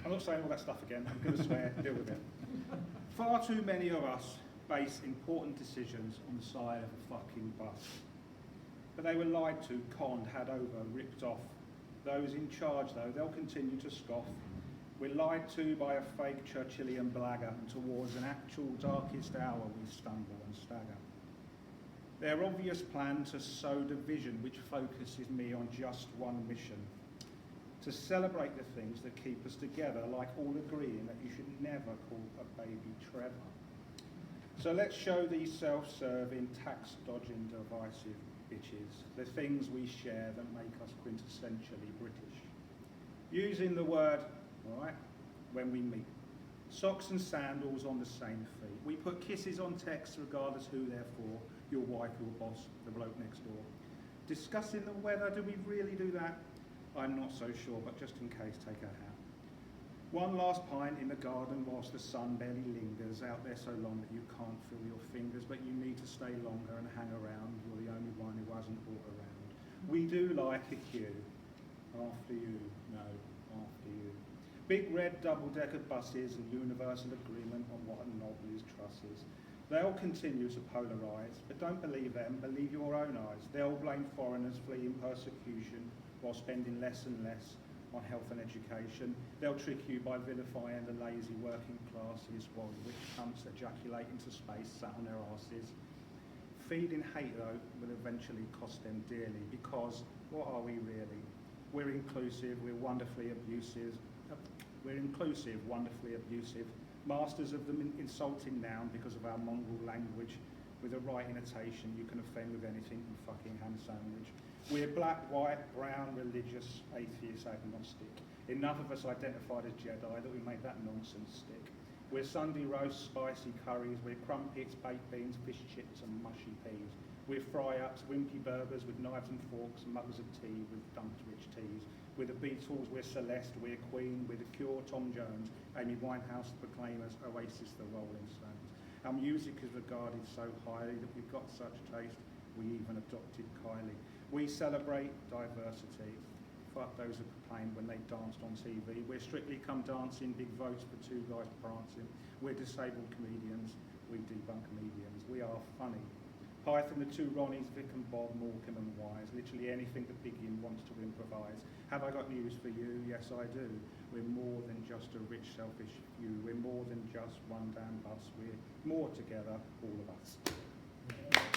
I'm not saying all that stuff again. I'm going to swear. Deal with it. Far too many of us base important decisions on the side of a fucking bus. But they were lied to, conned, had over, ripped off. Those in charge, though, they'll continue to scoff. We're lied to by a fake Churchillian blagger, and towards an actual darkest hour we stumble and stagger. Their obvious plan to sow division, which focuses me on just one mission, to celebrate the things that keep us together, like all agreeing that you should never call a baby Trevor. So let's show these self-serving, tax-dodging, divisive bitches the things we share that make us quintessentially British. Using the word, all right, when we meet. Socks and sandals on the same feet. We put kisses on texts regardless who they're for, your wife, your boss, the bloke next door. Discussing the weather, do we really do that? I'm not so sure, but just in case, take a hat. One last pint in the garden whilst the sun barely lingers, out there so long that you can't feel your fingers, but you need to stay longer and hang around. You're the only one who hasn't brought around. We do like a queue. After you, no, after you. Big red double-decker buses and universal agreement on what a novel is trusses. They'll continue to polarise, but don't believe them, believe your own eyes. They'll blame foreigners fleeing persecution while spending less and less on health and education. They'll trick you by vilifying the lazy working classes while rich cunts ejaculate into space sat on their arses. Feeding hate, though, will eventually cost them dearly, because what are we really? We're inclusive, we're wonderfully abusive. We're inclusive, wonderfully abusive. Masters of the insulting noun because of our mongrel language. With a right intonation, you can offend with anything from fucking ham sandwich. We're black, white, brown, religious, atheist, agnostic. Enough of us identified as Jedi that we made that nonsense stick. We're Sunday roast, spicy curries. We're crumpets, baked beans, fish chips and mushy peas. We're fry-ups, wimpy burgers with knives and forks, mugs of tea with dumped rich teas. We're the Beatles, we're Celeste, we're Queen, we're The Cure, Tom Jones, Amy Winehouse, the Proclaimers, Oasis, the Rolling Stones. Our music is regarded so highly that we've got such taste, we even adopted Kylie. We celebrate diversity. Fuck those who proclaimed when they danced on TV. We're Strictly Come Dancing, big votes for two guys prancing. We're disabled comedians, we debunk mediums. We are funny. Python, the two Ronnies, Vic and Bob, Morecambe and Wise. Literally anything that Biggin wants to improvise. Have I got news for you? Yes, I do. We're more than just a rich, selfish few. We're more than just one damn bus. We're more together, all of us.